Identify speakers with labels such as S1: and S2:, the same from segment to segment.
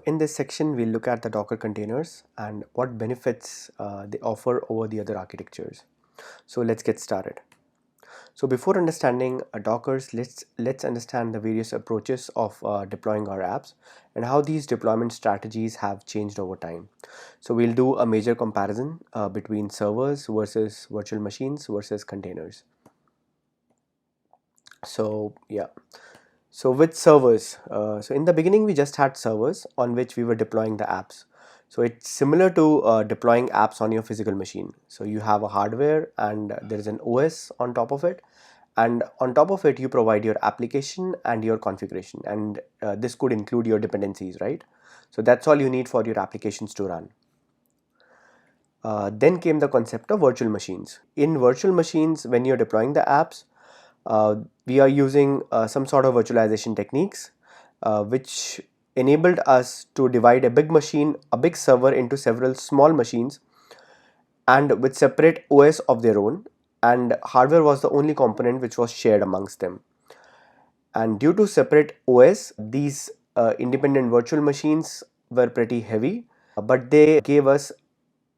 S1: in this section, we'll look at the Docker containers and what benefits they offer over the other architectures. So let's get started. So before understanding Dockers, let's understand the various approaches of deploying our apps and how these deployment strategies have changed over time. So we'll do a major comparison between servers versus virtual machines versus containers. So yeah. So with servers, so in the beginning we just had servers on which we were deploying the apps. So it's similar to deploying apps on your physical machine. So you have a hardware and there is an OS on top of it, and on top of it you provide your application and your configuration, and this could include your dependencies, right? So that's all you need for your applications to run. Then came the concept of virtual machines. In virtual machines, when you're deploying the apps, we are using some sort of virtualization techniques which enabled us to divide a big machine, a big server, into several small machines and with separate OS of their own, and hardware was the only component which was shared amongst them. And due to separate OS, these independent virtual machines were pretty heavy, but they gave us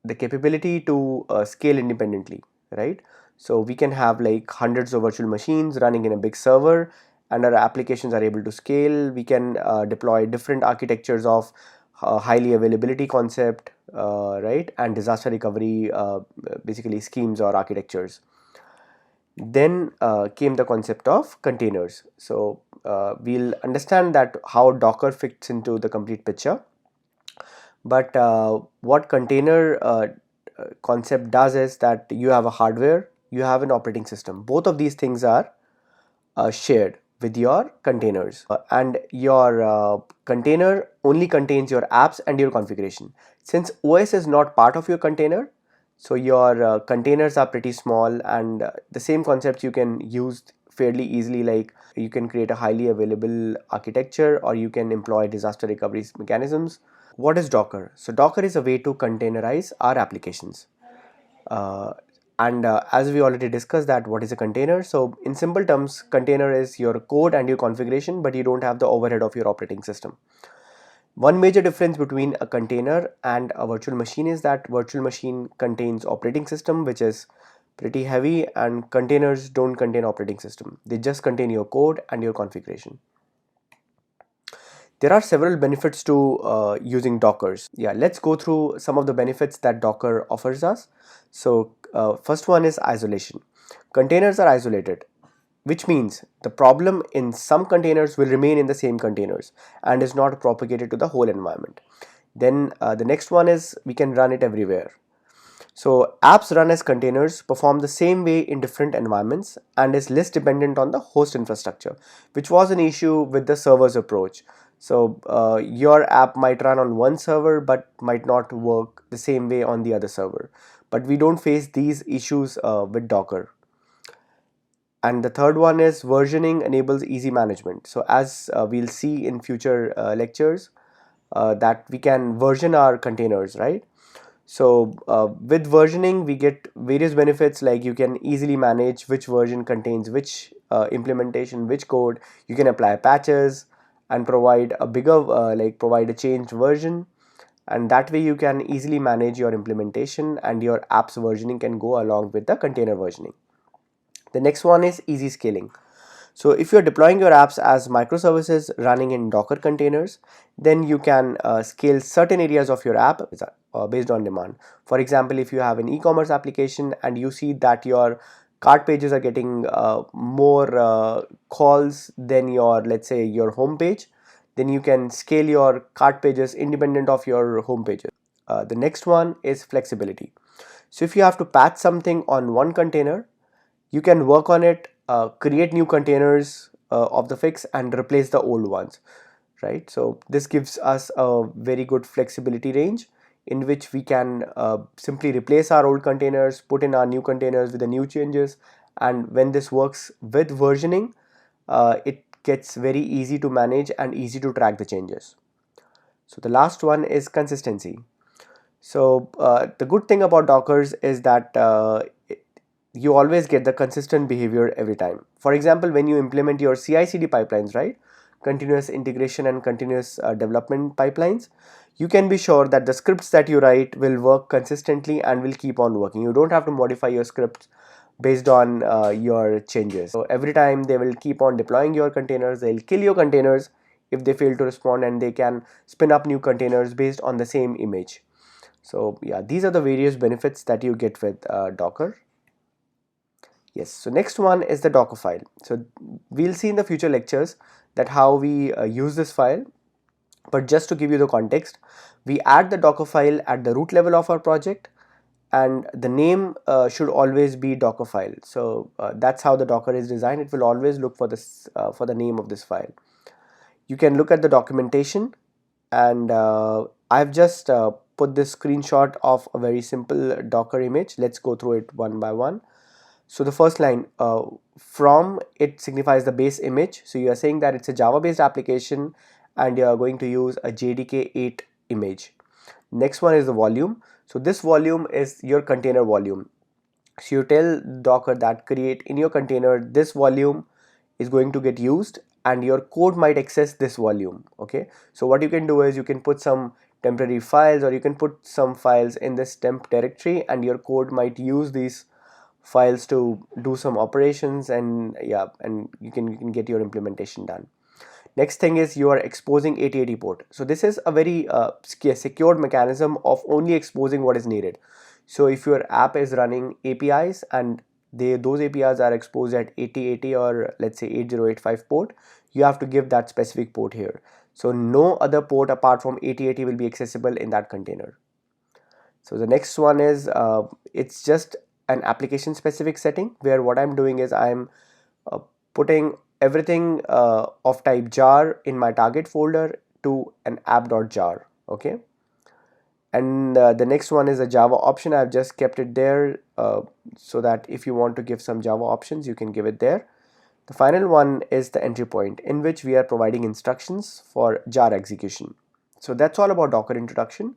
S1: the capability to scale independently, right? So we can have like hundreds of virtual machines running in a big server, and our applications are able to scale. We can deploy different architectures of highly availability concept, right, and disaster recovery, basically schemes or architectures. Then came the concept of containers. So we'll understand that how Docker fits into the complete picture. But what container concept does is that you have a hardware, you have an operating system. Both of these things are shared with your containers, and your container only contains your apps and your configuration. Since OS is not part of your container, so your containers are pretty small, and the same concepts you can use fairly easily, like you can create a highly available architecture or you can employ disaster recovery mechanisms. What is Docker? So Docker is a way to containerize our applications. And as we already discussed, that what is a container? So in simple terms, container is your code and your configuration, but you don't have the overhead of your operating system. One major difference between a container and a virtual machine is that virtual machine contains operating system, which is pretty heavy, and containers don't contain operating system. They just contain your code and your configuration. There are several benefits to using Dockers. Yeah, let's go through some of the benefits that Docker offers us. So first one is isolation. Containers are isolated, which means the problem in some containers will remain in the same containers and is not propagated to the whole environment. Then the next one is we can run it everywhere. So apps run as containers perform the same way in different environments and is less dependent on the host infrastructure, which was an issue with the server's approach. So your app might run on one server but might not work the same way on the other server. But we don't face these issues with Docker. And the third one is versioning enables easy management. So as we'll see in future lectures, that we can version our containers, right? So with versioning, we get various benefits, like you can easily manage which version contains which implementation, which code. You can apply patches and provide a bigger, provide a changed version. And that way you can easily manage your implementation, and your app's versioning can go along with the container versioning. The next one is easy scaling. So if you're deploying your apps as microservices running in Docker containers, then you can scale certain areas of your app based on demand. For example, if you have an e-commerce application and you see that your cart pages are getting more calls than your, let's say, your home page, then you can scale your cart pages independent of your home pages. The next one is flexibility. So if you have to patch something on one container, you can work on it, create new containers of the fix and replace the old ones, right? So this gives us a very good flexibility range in which we can simply replace our old containers, put in our new containers with the new changes, and when this works with versioning, it gets very easy to manage and easy to track the changes. So the last one is consistency. So the good thing about Dockers is that you always get the consistent behavior every time. For example, when you implement your CI/CD pipelines, right? continuous integration and continuous development pipelines, you can be sure that the scripts that you write will work consistently and will keep on working. You don't have to modify your scripts based on your changes. So every time they will keep on deploying your containers, they'll kill your containers if they fail to respond, and they can spin up new containers based on the same image. So yeah, these are the various benefits that you get with Docker. Yes, so next one is the Docker file. So we'll see in the future lectures that how we use this file, but just to give you the context, we add the Docker file at the root level of our project, and the name should always be Docker file. So that's how the Docker is designed. It will always look for this for the name of this file. You can look at the documentation, and I've just put this screenshot of a very simple Docker image. Let's go through it one by one. So the first line, from, it signifies the base image. So you are saying that it's a Java based application and you are going to use a JDK 8 image. Next one is the volume. So this volume is your container volume. So you tell Docker that create in your container, this volume is going to get used and your code might access this volume. Okay, so what you can do is you can put some temporary files, or you can put some files in this temp directory, and your code might use these files to do some operations, and yeah, and you can get your implementation done. Next thing is you are exposing 8080 port. So this is a very secured mechanism of only exposing what is needed. So if your app is running APIs and those APIs are exposed at 8080 or let's say 8085 port, you have to give that specific port here. So no other port apart from 8080 will be accessible in that container. So the next one is it's just an application specific setting, where what I'm doing is I'm putting everything of type jar in my target folder to an app.jar. Okay, and the next one is a Java option. I've just kept it there so that if you want to give some Java options, you can give it there. The final one is the entry point, in which we are providing instructions for jar execution. So that's all about Docker introduction.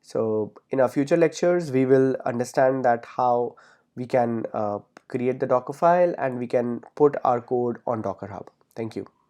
S1: So in our future lectures, we will understand that how we can create the Docker file and we can put our code on Docker Hub. Thank you.